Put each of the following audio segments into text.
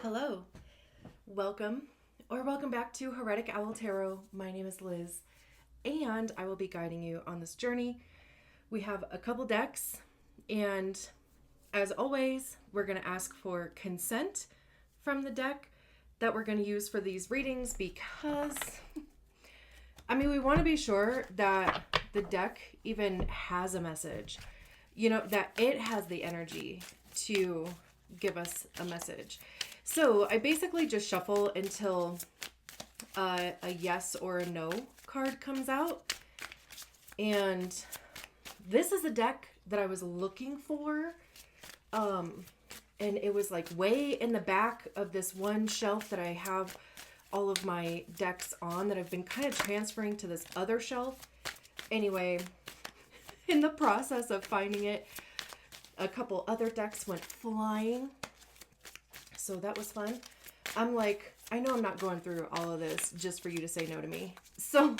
Hello, welcome or welcome back to Heretic Owl Tarot. My name is Liz and I will be guiding you on this journey. We have a couple decks and as always, we're going to ask for consent from the deck that we're going to use for these readings because, we want to be sure that the deck even has a message, that it has the energy to give us a message. So I basically just shuffle until a yes or a no card comes out. And this is a deck that I was looking for. And it was like way in the back of this one shelf that I have all of my decks on that I've been kind of transferring to this other shelf. Anyway, in the process of finding it, a couple other decks went flying. So that was fun. I'm like, I know I'm not going through all of this just for you to say no to me. So,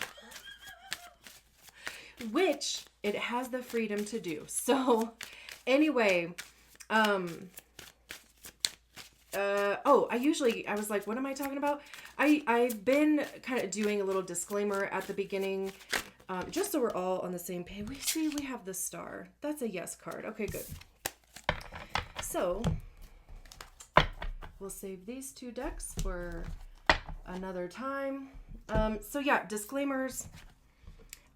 which it has the freedom to do. So, anyway, I was like, what am I talking about? I've been kind of doing a little disclaimer at the beginning, just so we're all on the same page. We have the star. That's a yes card. Okay, good. So, we'll save these two decks for another time. So yeah, disclaimers.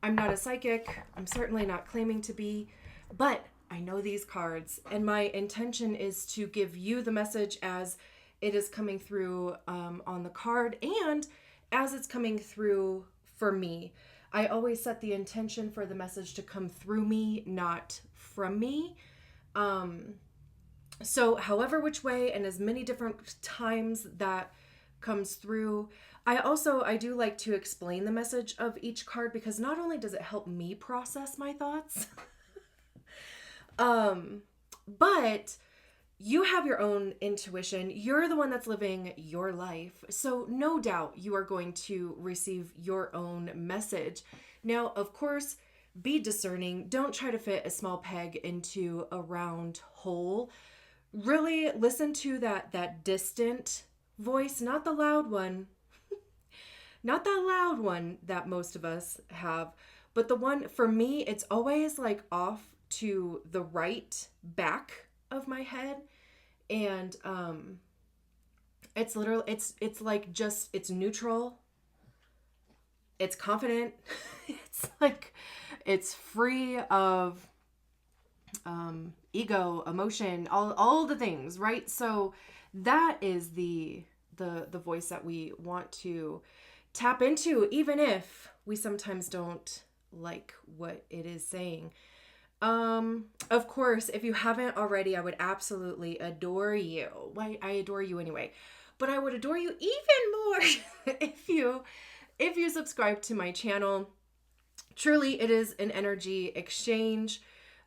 I'm not a psychic. I'm certainly not claiming to be, but I know these cards and my intention is to give you the message as it is coming through on the card and as it's coming through for me. I always set the intention for the message to come through me, not from me. So however which way and as many different times that comes through, I do like to explain the message of each card because not only does it help me process my thoughts, but you have your own intuition. You're the one that's living your life. So no doubt you are going to receive your own message. Now, of course, be discerning. Don't try to fit a small peg into a round hole. Really listen to that distant voice, not the loud one, not that loud one that most of us have, but the one for me, it's always like off to the right back of my head. And, it's literally, it's like just, it's neutral. It's confident. It's like, it's free of, ego, emotion, all the things, right? So that is the voice that we want to tap into, even if we sometimes don't like what it is saying. Of course, if you haven't already, I would absolutely adore you. Well, I adore you anyway, but I would adore you even more if you subscribe to my channel. Truly, it is an energy exchange.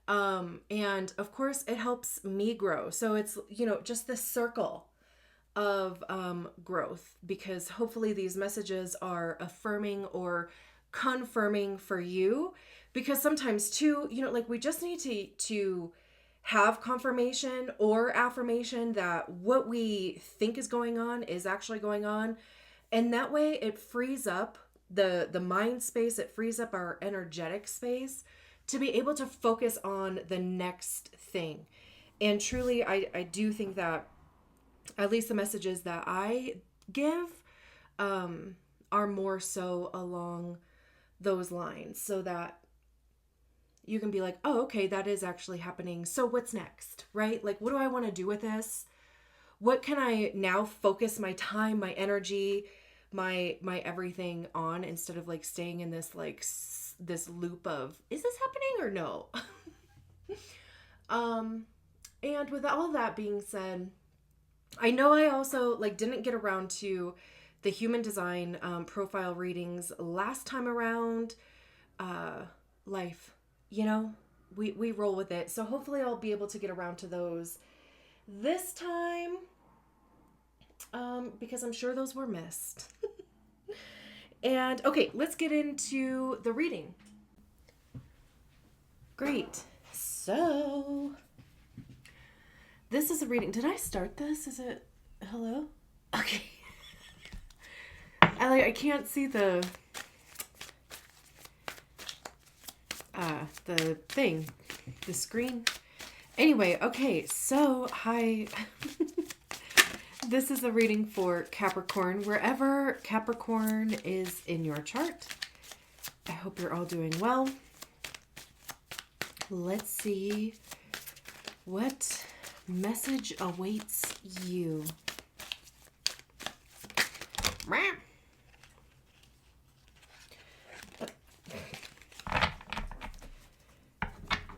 And of course it helps me grow. So it's, just this circle of, growth, because hopefully these messages are affirming or confirming for you, because sometimes too, we just need to have confirmation or affirmation that what we think is going on is actually going on. And that way it frees up the mind space. It frees up our energetic space to be able to focus on the next thing. And truly, I do think that at least the messages that I give are more so along those lines, so that you can be like, oh, okay, that is actually happening. So what's next, right? Like, what do I want to do with this? What can I now focus my time, my energy, my everything on, instead of like staying in this this loop of, is this happening or no? And with all that being said, I know I also didn't get around to the human design profile readings last time around. Life, we roll with it. So hopefully I'll be able to get around to those this time, because I'm sure those were missed. And okay, let's get into the reading. Great. So this is a reading. Did I start this? Is it Hello? Okay. I can't see the thing, the screen. Anyway, okay, so hi. This is a reading for Capricorn, wherever Capricorn is in your chart. I hope you're all doing well. Let's see what message awaits you.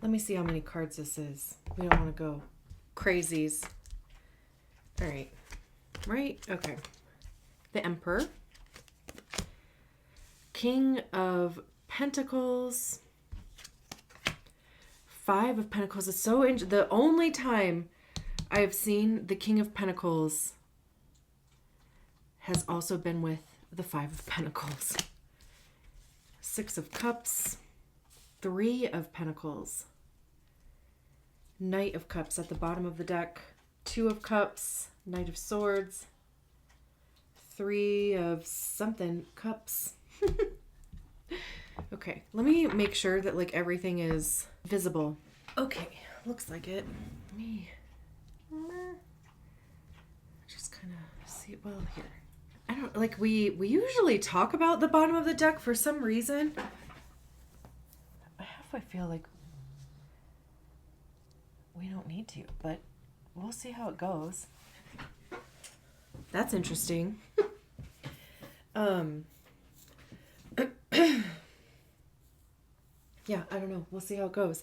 Let me see how many cards this is. We don't want to go crazies. All right. Right? Okay. The Emperor. King of Pentacles. Five of Pentacles is so the only time I have seen the King of Pentacles has also been with the Five of Pentacles. Six of Cups. Three of Pentacles. Knight of Cups at the bottom of the deck. Two of Cups. Knight of Swords. Three of something. Cups. Okay, let me make sure that like everything is visible. Okay, looks like it. Let me just kind of see it well here. I don't like we usually talk about the bottom of the deck for some reason. I feel like we don't need to, but we'll see how it goes. That's interesting. Yeah, I don't know. We'll see how it goes.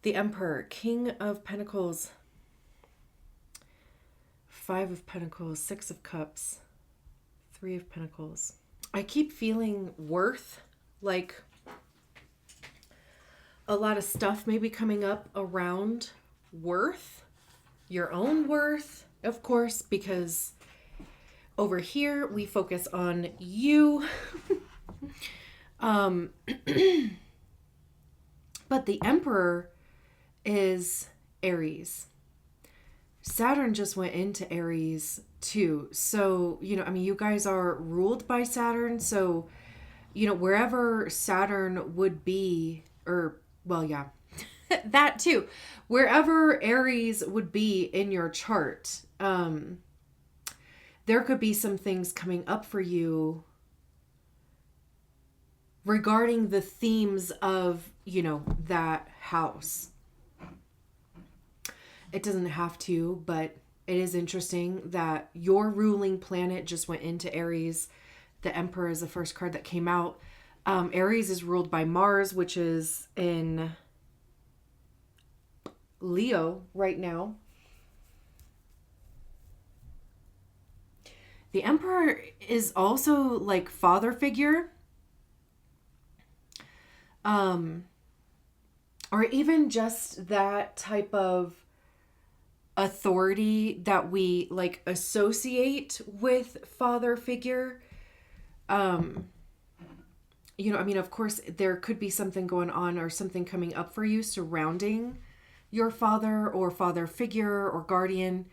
The Emperor, King of Pentacles, Five of Pentacles, Six of Cups, Three of Pentacles. I keep feeling worth, like a lot of stuff maybe coming up around worth, your own worth, of course, because over here we focus on you. But the Emperor is Aries. Saturn just went into Aries too. So, I mean, you guys are ruled by Saturn. So, wherever Saturn would be, that too, wherever Aries would be in your chart, there could be some things coming up for you regarding the themes of, that house. It doesn't have to, but it is interesting that your ruling planet just went into Aries. The Emperor is the first card that came out. Aries is ruled by Mars, which is in Leo right now. The Emperor is also like father figure. Or even just that type of authority that we like associate with father figure. I mean, of course, there could be something going on or something coming up for you surrounding your father or father figure or guardian.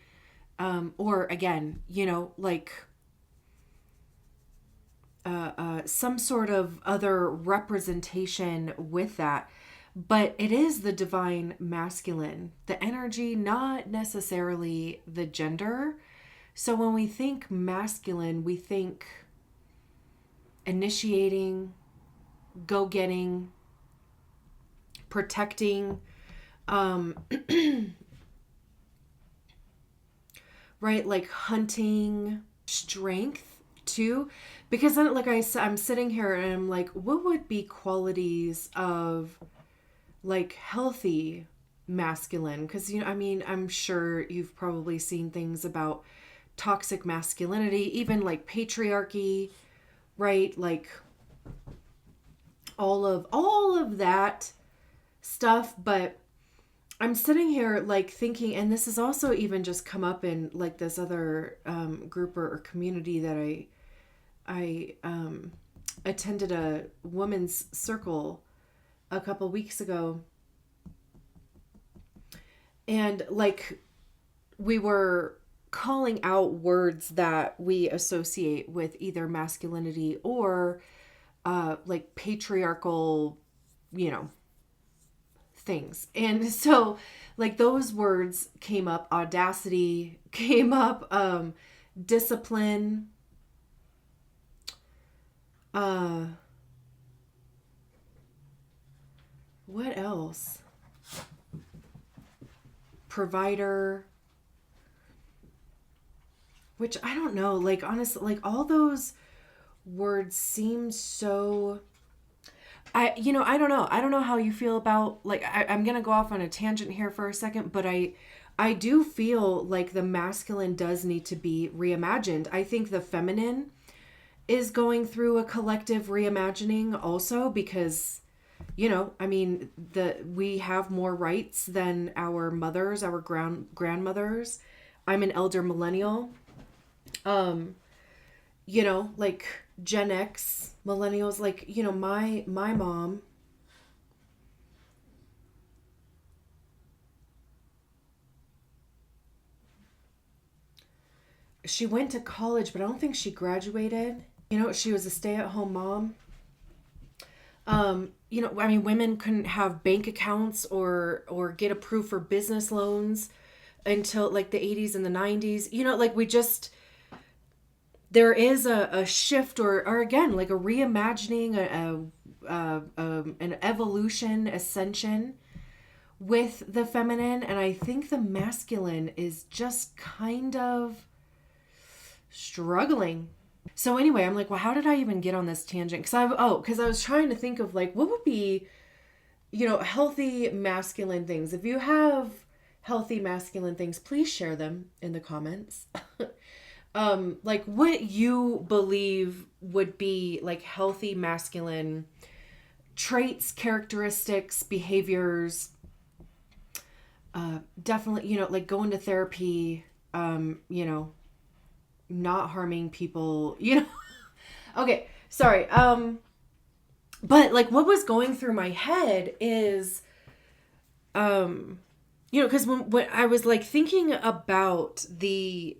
Or again, some sort of other representation with that. But it is the divine masculine, the energy, not necessarily the gender. So when we think masculine, we think initiating, go-getting, protecting, right? Like hunting, strength too. Because then, like I'm sitting here and I'm like, what would be qualities of like healthy masculine? Because I'm sure you've probably seen things about toxic masculinity, even like patriarchy, right? Like all of that stuff. But I'm sitting here like thinking, and this has also even just come up in like this other group or community that I attended a women's circle a couple weeks ago, and like we were calling out words that we associate with either masculinity or like patriarchal, you know, things. And so like those words came up, audacity came up, discipline, what else? Provider, which I don't know, like honestly, like all those words seem so, I don't know. I don't know how you feel about, like, I'm going to go off on a tangent here for a second, but I do feel like the masculine does need to be reimagined. I think the feminine is going through a collective reimagining also because, I mean, we have more rights than our mothers, our grandmothers. I'm an elder millennial. Like Gen X millennials, like, my mom, she went to college, but I don't think she graduated. She was a stay-at-home mom. I mean, women couldn't have bank accounts or get approved for business loans until like the 80s and the 90s. Like we just, there is a shift or again, like a reimagining, an evolution, ascension with the feminine. And I think the masculine is just kind of struggling. So anyway, I'm like, well, how did I even get on this tangent? Because I was trying to think of like, what would be, healthy masculine things. If you have healthy masculine things, please share them in the comments. Like what you believe would be like healthy masculine traits, characteristics, behaviors. Definitely, like going to therapy, not harming people, Okay, sorry. But like what was going through my head is, because when I was like thinking about the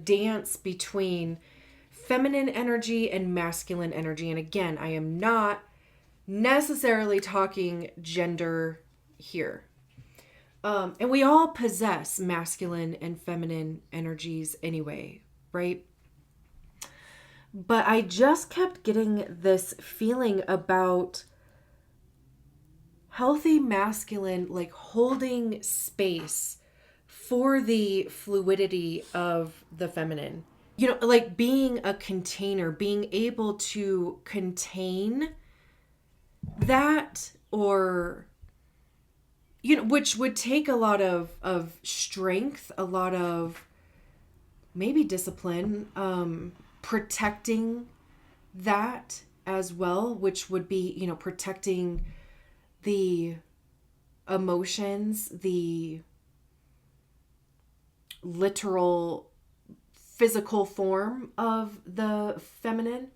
dance between feminine energy and masculine energy, and again, I am not necessarily talking gender here. And we all possess masculine and feminine energies anyway, right? But I just kept getting this feeling about healthy masculine, like holding space for the fluidity of the feminine. Like being a container, being able to contain that, or which would take a lot of strength, a lot of maybe discipline, protecting that as well, which would be, protecting the emotions, the literal physical form of the feminine.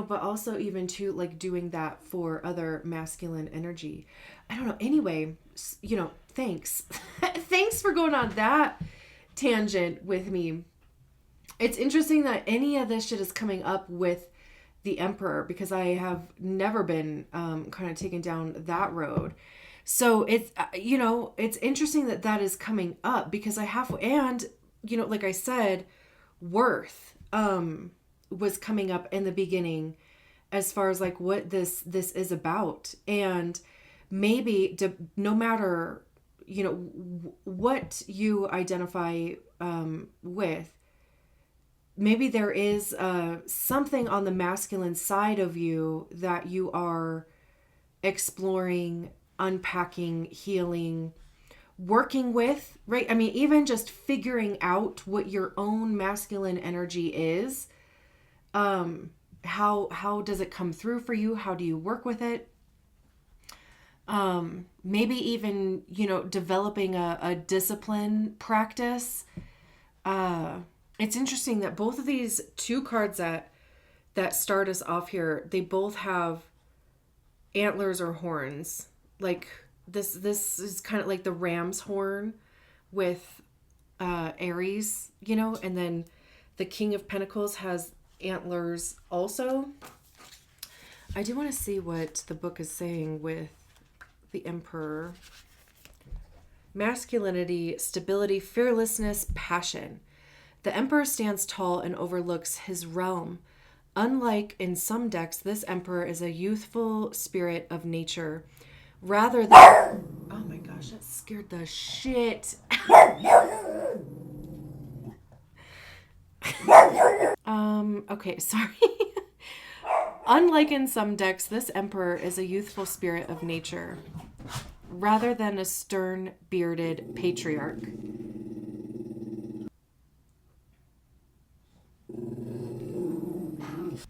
But also even to like doing that for other masculine energy. I don't know. Anyway, thanks. Thanks for going on that tangent with me. It's interesting that any of this shit is coming up with the Emperor, because I have never been kind of taken down that road. So it's, it's interesting that is coming up, because I have, and, like I said, worth was coming up in the beginning as far as like what this is about. And maybe no matter, what you identify with, maybe there is something on the masculine side of you that you are exploring, unpacking, healing, working with, right? I mean, even just figuring out what your own masculine energy is. How does it come through for you? How do you work with it? Maybe even, developing a discipline practice. It's interesting that both of these two cards that start us off here, they both have antlers or horns, like this is kind of like the ram's horn with Aries, and then the King of Pentacles has antlers also. I do want to see what the book is saying with the Emperor. Masculinity, stability, fearlessness, passion. The Emperor stands tall and overlooks his realm. Unlike in some decks, this Emperor is a youthful spirit of nature rather than... Oh my gosh, that scared the shit. Okay, sorry. Unlike in some decks, this Emperor is a youthful spirit of nature rather than a stern, bearded patriarch.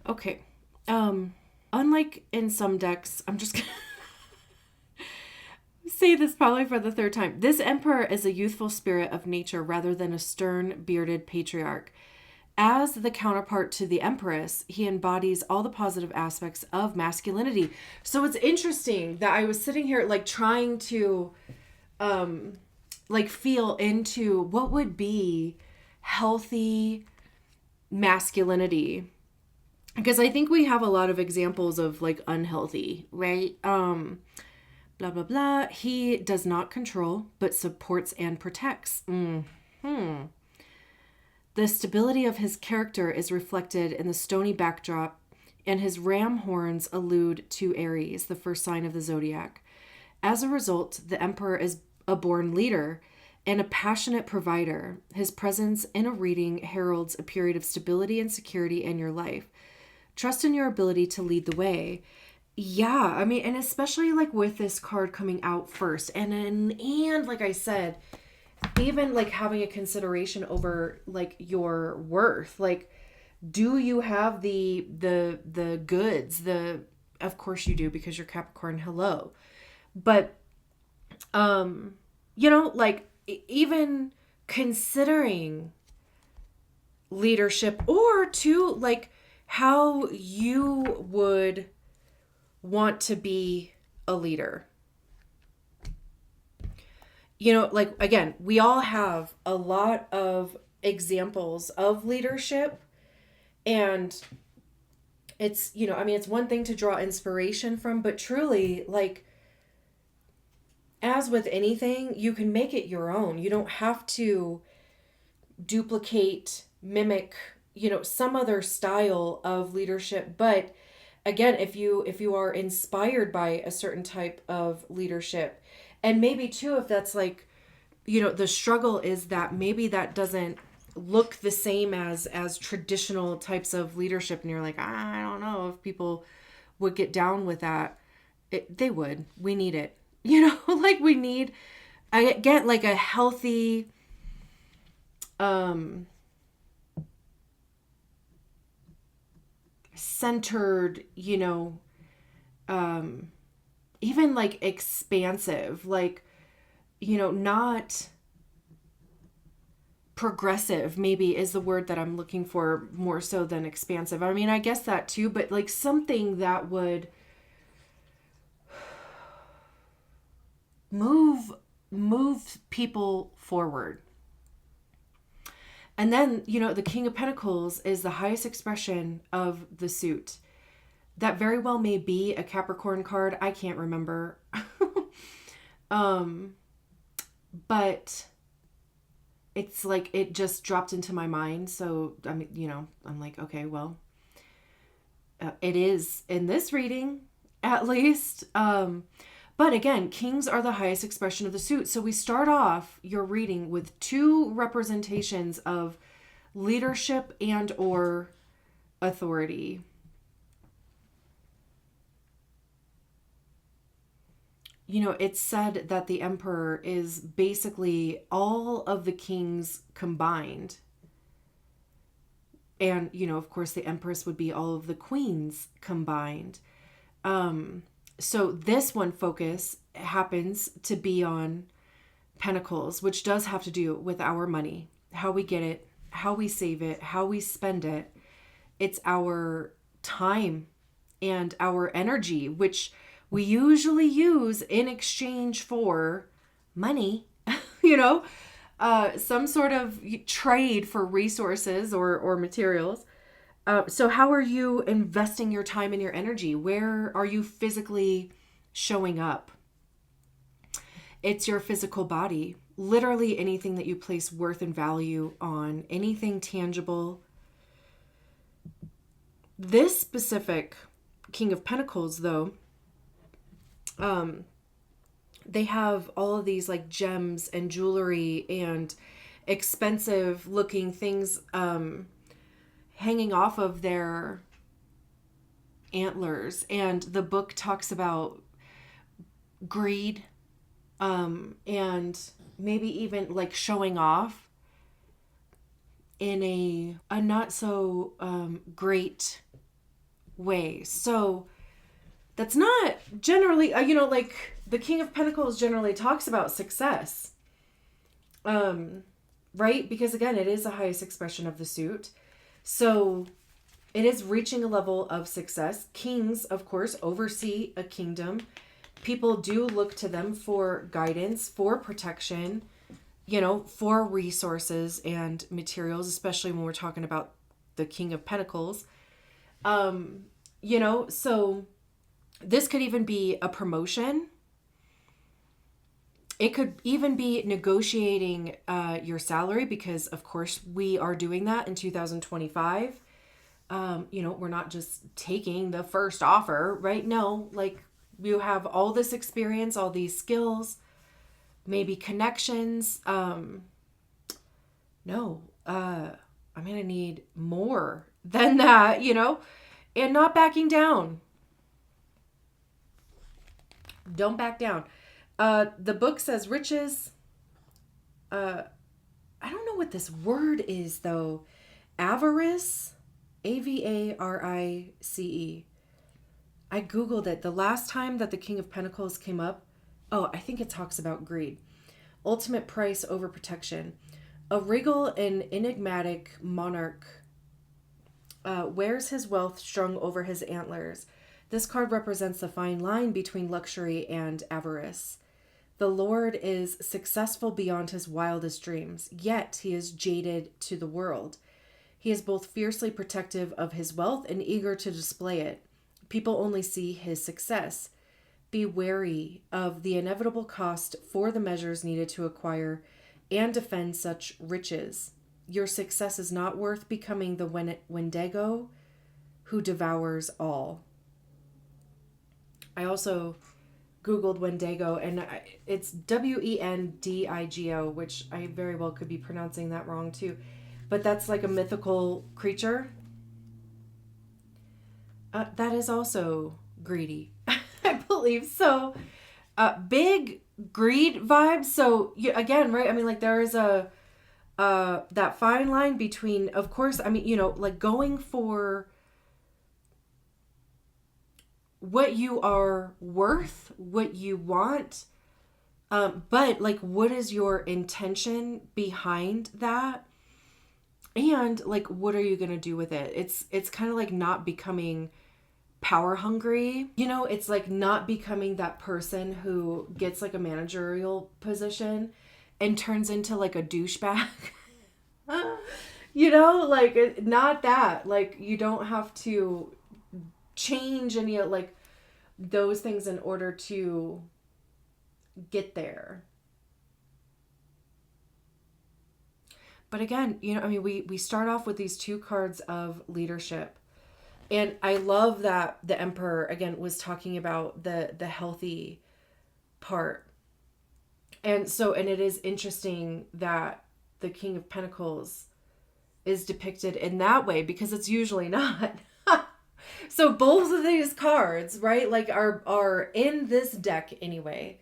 Okay. Unlike in some decks, I'm just gonna say this probably for the third time. This Emperor is a youthful spirit of nature rather than a stern, bearded patriarch. As the counterpart to the Empress, he embodies all the positive aspects of masculinity. So it's interesting that I was sitting here like trying to feel into what would be healthy masculinity. Because I think we have a lot of examples of like unhealthy, right? Blah, blah, blah. He does not control, but supports and protects. The stability of his character is reflected in the stony backdrop, and his ram horns allude to Aries, the first sign of the zodiac. As a result, the Emperor is a born leader and a passionate provider. His presence in a reading heralds a period of stability and security in your life. Trust in your ability to lead the way. Yeah, I mean, and especially like with this card coming out first, and like I said, even like having a consideration over like your worth, like, do you have the goods? Of course you do, because you're Capricorn. Hello. But like even considering leadership, or to like how you would want to be a leader. Like, again, we all have a lot of examples of leadership, and it's, it's one thing to draw inspiration from, but truly, like, as with anything, you can make it your own. You don't have to duplicate, mimic, some other style of leadership. But again, if you are inspired by a certain type of leadership, and maybe too, if that's like, the struggle is that maybe that doesn't look the same as traditional types of leadership, and you're like, I don't know if people would get down with that. They would. We need it. Like we need, I get like a healthy, centered, even like expansive, like, not progressive, maybe is the word that I'm looking for, more so than expansive. I mean, I guess that too, but like something that would move people forward. And then, the King of Pentacles is the highest expression of the suit. That very well may be a Capricorn card. I can't remember. But it's like, it just dropped into my mind. So, I mean, I'm like, okay, well, it is in this reading, at least. But again, kings are the highest expression of the suit. So we start off your reading with two representations of leadership and or authority. It's said that the Emperor is basically all of the kings combined. And, of course, the Empress would be all of the queens combined. So this one focus happens to be on Pentacles, which does have to do with our money, how we get it, how we save it, how we spend it. It's our time and our energy, which we usually use in exchange for money, some sort of trade for resources or materials. So how are you investing your time and your energy? Where are you physically showing up? It's your physical body. Literally anything that you place worth and value on, anything tangible. This specific King of Pentacles, though, they have all of these like gems and jewelry and expensive looking things hanging off of their antlers. And the book talks about greed, and maybe even like showing off in a not so great way. So that's not generally, like the King of Pentacles generally talks about success, right? Because again, it is the highest expression of the suit. So it is reaching a level of success. Kings, of course, oversee a kingdom. People do look to them for guidance, for protection, for resources and materials, especially when we're talking about the King of Pentacles. So this could even be a promotion. It could even be negotiating your salary, because of course we are doing that in 2025. We're not just taking the first offer, right? No, like you have all this experience, all these skills, maybe connections. I'm going to need more than that, and not backing down. Don't back down. The book says riches. I don't know what this word is though. Avarice. Avarice. I Googled it. The last time that the King of Pentacles came up, I think it talks about greed. Ultimate price over protection. A regal and enigmatic monarch wears his wealth strung over his antlers. This card represents the fine line between luxury and avarice. The Lord is successful beyond his wildest dreams, yet he is jaded to the world. He is both fiercely protective of his wealth and eager to display it. People only see his success. Be wary of the inevitable cost for the measures needed to acquire and defend such riches. Your success is not worth becoming the Wendigo who devours all. I also Googled Wendigo, and it's Wendigo, which I very well could be pronouncing that wrong too. But that's like a mythical creature. That is also greedy, I believe. So big greed vibes. So again, right? I mean, like there is that fine line between, of course, I mean, like going for what you are worth, what you want, but like what is your intention behind that, and like what are you gonna do with it? It's kind of like not becoming power hungry, it's like not becoming that person who gets like a managerial position and turns into like a douchebag. Like not that, like you don't have to change any of like those things in order to get there. But again, we start off with these two cards of leadership. And I love that the Emperor, again, was talking about the healthy part. And it is interesting that the King of Pentacles is depicted in that way, because it's usually not. So both of these cards, right, like are in this deck anyway,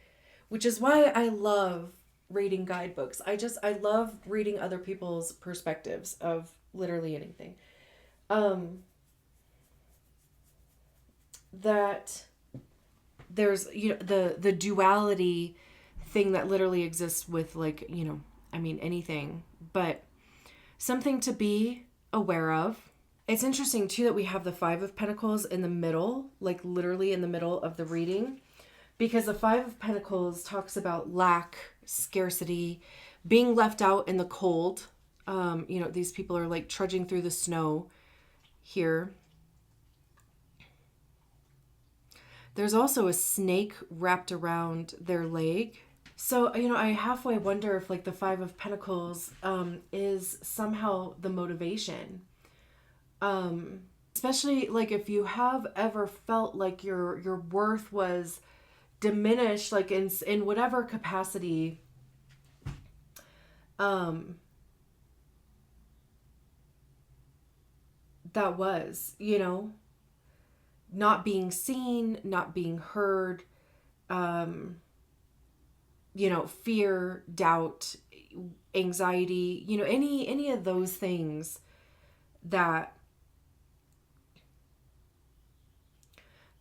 which is why I love reading guidebooks. I love reading other people's perspectives of literally anything. That there's, the duality thing that literally exists with like, anything, but something to be aware of. It's interesting too that we have the Five of Pentacles in the middle, like literally in the middle of the reading, because the Five of Pentacles talks about lack, scarcity, being left out in the cold. These people are like trudging through the snow here. There's also a snake wrapped around their leg. So, I halfway wonder if like the Five of Pentacles is somehow the motivation. Especially like if you have ever felt like your worth was diminished, like in whatever capacity, that was, not being seen, not being heard, fear, doubt, anxiety, any of those things that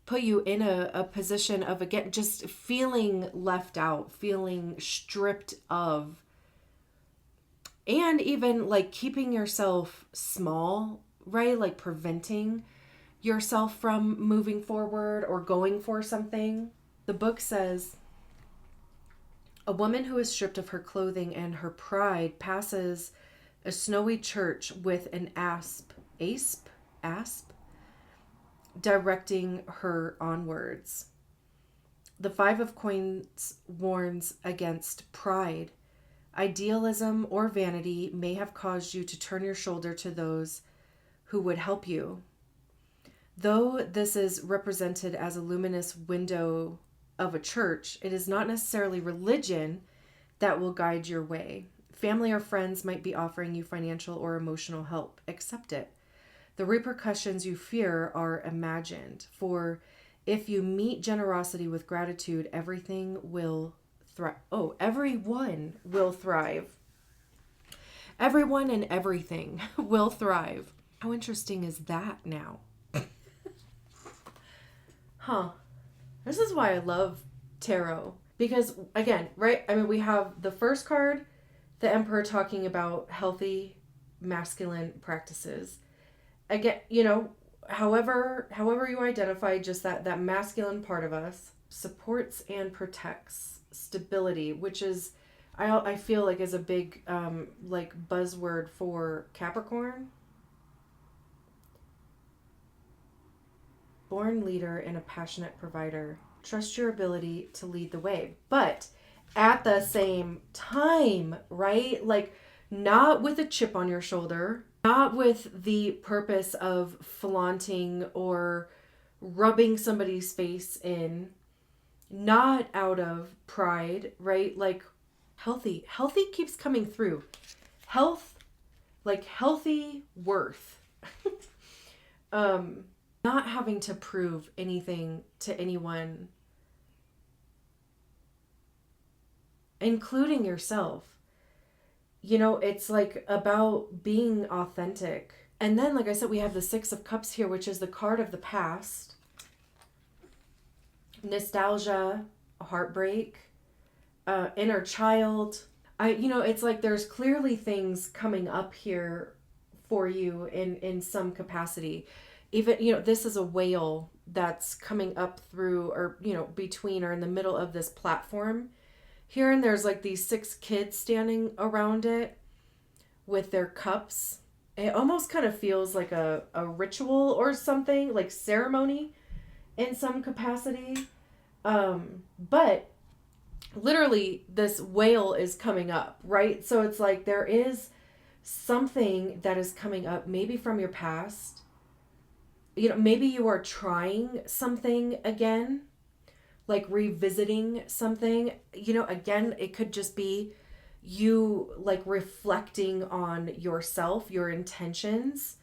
put you in a position of, again, just feeling left out, feeling stripped of, and even like keeping yourself small, right? Like preventing yourself from moving forward or going for something. The book says, a woman who is stripped of her clothing and her pride passes a snowy church with an asp, directing her onwards. The Five of Coins warns against pride. Idealism or vanity may have caused you to turn your shoulder to those who would help you. Though this is represented as a luminous window of a church, it is not necessarily religion that will guide your way. Family or friends might be offering you financial or emotional help. Accept it. The repercussions you fear are imagined, for if you meet generosity with gratitude, everything will thrive. Oh, everyone will thrive. Everyone and everything will thrive. How interesting is that now? Huh. This is why I love tarot. Because, again, right? I mean, we have the first card, the Emperor, talking about healthy masculine practices. Again, however you identify, just that masculine part of us supports and protects stability, which is, I feel like, is a big like buzzword for Capricorn. Born leader and a passionate provider. Trust your ability to lead the way. But at the same time, right? Like, not with a chip on your shoulder, not with the purpose of flaunting or rubbing somebody's face in, not out of pride, right? Like, healthy keeps coming through. Health, like healthy worth. Not having to prove anything to anyone, including yourself. It's like about being authentic. And then, like I said, we have the Six of Cups here, which is the card of the past. Nostalgia, heartbreak, inner child. It's like there's clearly things coming up here for you in some capacity. Even, this is a whale that's coming up through, or, between or in the middle of this platform here. And there's like these 6 kids standing around it with their cups. It almost kind of feels like a ritual or something, like ceremony in some capacity. But literally this whale is coming up, right? So it's like there is something that is coming up, maybe from your past. Maybe you are trying something again, like revisiting something. Again, it could just be you like reflecting on yourself, your intentions.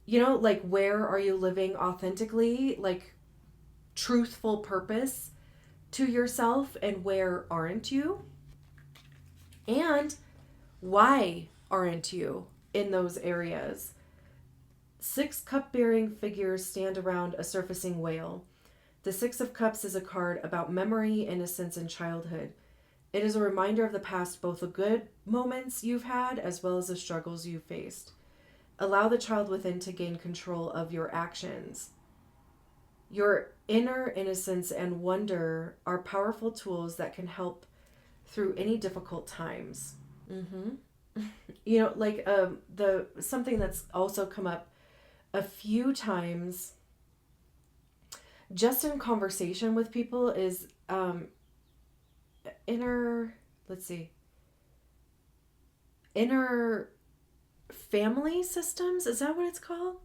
Like, where are you living authentically, like truthful purpose to yourself, and where aren't you? And why aren't you in those areas? 6 cup-bearing figures stand around a surfacing whale. The Six of Cups is a card about memory, innocence, and childhood. It is a reminder of the past, both the good moments you've had as well as the struggles you've faced. Allow the child within to gain control of your actions. Your inner innocence and wonder are powerful tools that can help through any difficult times. You know, like the something that's also come up a few times just in conversation with people is inner, let's see, inner family systems. Is that what it's called?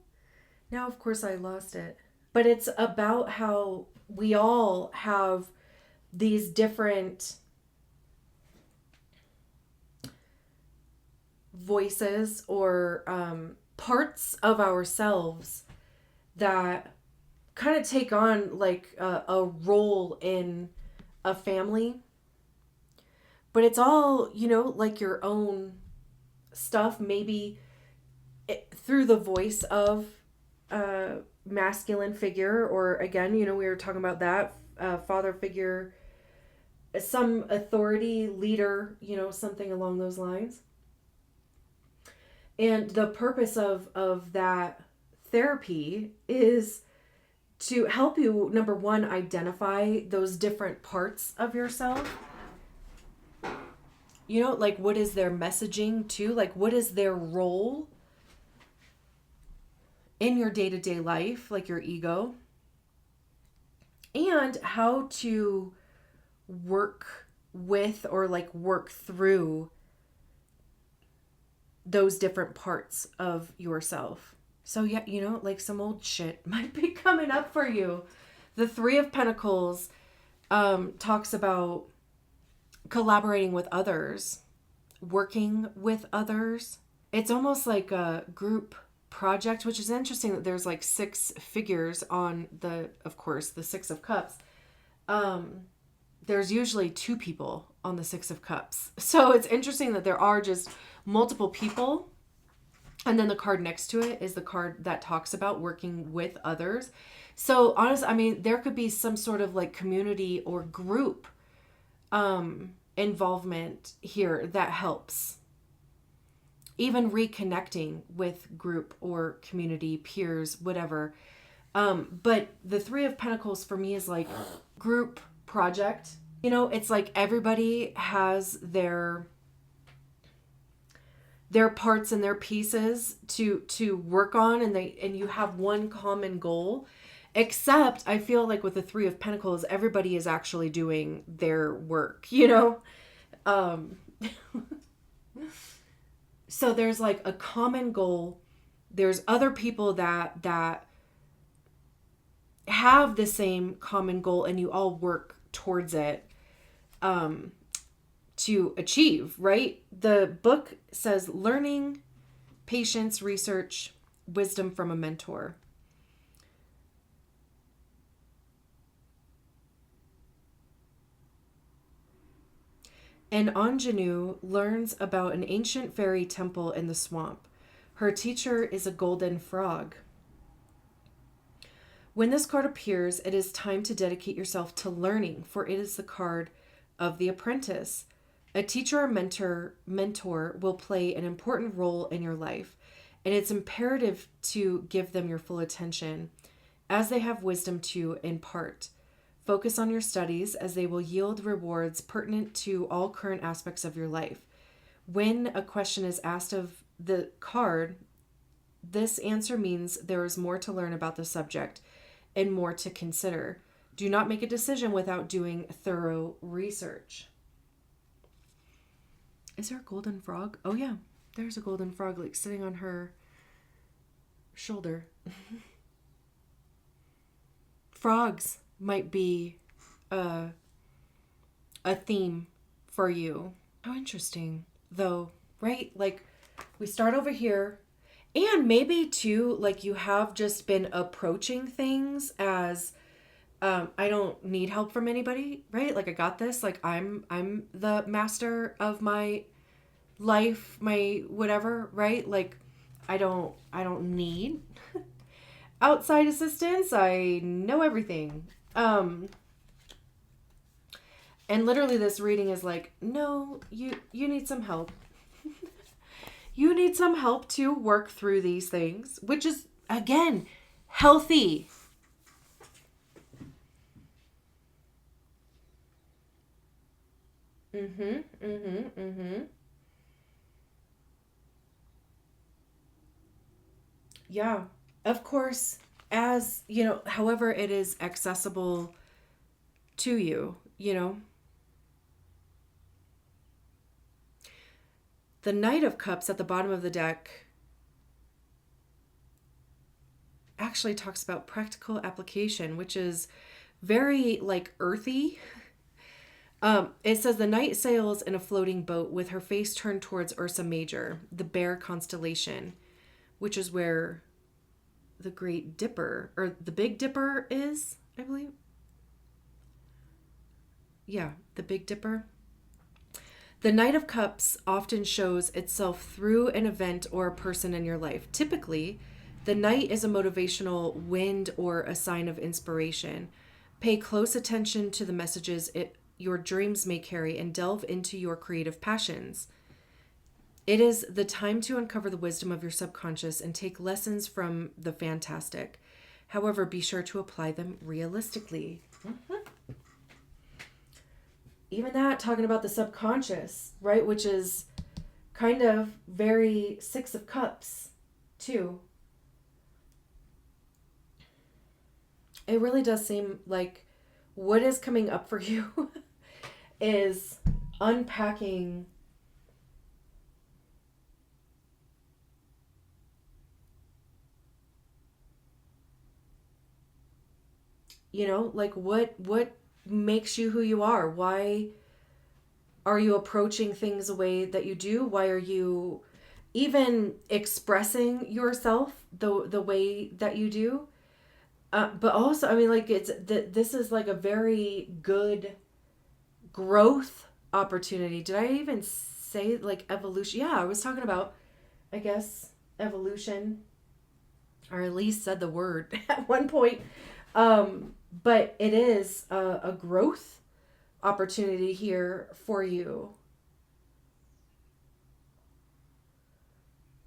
Now, of course, I lost it. But it's about how we all have these different voices or parts of ourselves that kind of take on like a role in a family. But it's all, you know, like your own stuff, maybe through the voice of a masculine figure, or again, you know, we were talking about that father figure, some authority leader, you know, something along those lines. And the purpose of that therapy is to help you, number one, identify those different parts of yourself. You know, like what is their messaging too? Like what is their role in your day-to-day life, like your ego? And how to work with or like work through those different parts of yourself. So yeah, you know, like some old shit might be coming up for you. The Three of Pentacles talks about collaborating with others, working with others. It's almost like a group project, which is interesting that there's like 6 figures on the, of course, the 6 of Cups. There's usually 2 people on the 6 of Cups. So it's interesting that there are just multiple people. And then the card next to it is the card that talks about working with others. So honestly, I mean, there could be some sort of like community or group involvement here that helps. Even reconnecting with group or community, peers, whatever. But the Three of Pentacles for me is like group project. You know, it's like everybody has their parts and their pieces to work on, and you have one common goal. Except I feel like with the Three of Pentacles, everybody is actually doing their work, you know? So there's like a common goal. There's other people that have the same common goal, and you all work towards it to achieve, right? The book says learning, patience, research, wisdom from a mentor. An ingenue learns about an ancient fairy temple in the swamp. Her teacher is a golden frog. When this card appears, it is time to dedicate yourself to learning, for it is the card of the apprentice. A teacher or mentor will play an important role in your life, and it's imperative to give them your full attention, as they have wisdom to impart. Focus on your studies, as they will yield rewards pertinent to all current aspects of your life. When a question is asked of the card, this answer means there is more to learn about the subject and more to consider. Do not make a decision without doing thorough research. Is there a golden frog? Oh yeah, there's a golden frog like sitting on her shoulder. Frogs might be a theme for you. How interesting, though, right? Like, we start over here, and maybe too, like you have just been approaching things as I don't need help from anybody, right? Like I got this. Like I'm the master of my life, my whatever, right? Like I don't need outside assistance. I know everything. And literally this reading is like, no, you need some help. You need some help to work through these things, which is, again, healthy. Yeah. Of course, as, however it is accessible to you, The Knight of Cups at the bottom of the deck actually talks about practical application, which is very like earthy. It says the knight sails in a floating boat with her face turned towards Ursa Major, the bear constellation, which is where the Great Dipper or the Big Dipper is, I believe. Yeah, the Big Dipper. The Knight of Cups often shows itself through an event or a person in your life. Typically, the Knight is a motivational wind or a sign of inspiration. Pay close attention to the messages your dreams may carry and delve into your creative passions. It is the time to uncover the wisdom of your subconscious and take lessons from the fantastic. However, be sure to apply them realistically. Even that, talking about the subconscious, right? Which is kind of very Six of Cups, too. It really does seem like what is coming up for you is unpacking like what makes you who you are. Why are you approaching things the way that you do? Why are you even expressing yourself the way that you do? But also, I mean, like this is like a very good growth opportunity. Did I even say like evolution? Yeah, I was talking about, I guess, evolution, or at least said the word at one point. But it is a growth opportunity here for you.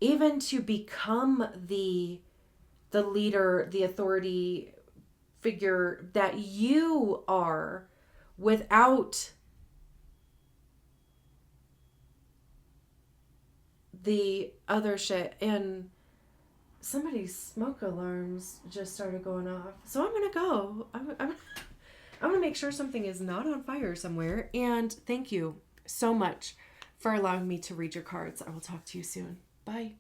Even to become the leader, the authority figure that you are without the other shit. And somebody's smoke alarms just started going off. So I'm going to go. I'm going to make sure something is not on fire somewhere. And thank you so much for allowing me to read your cards. I will talk to you soon. Bye.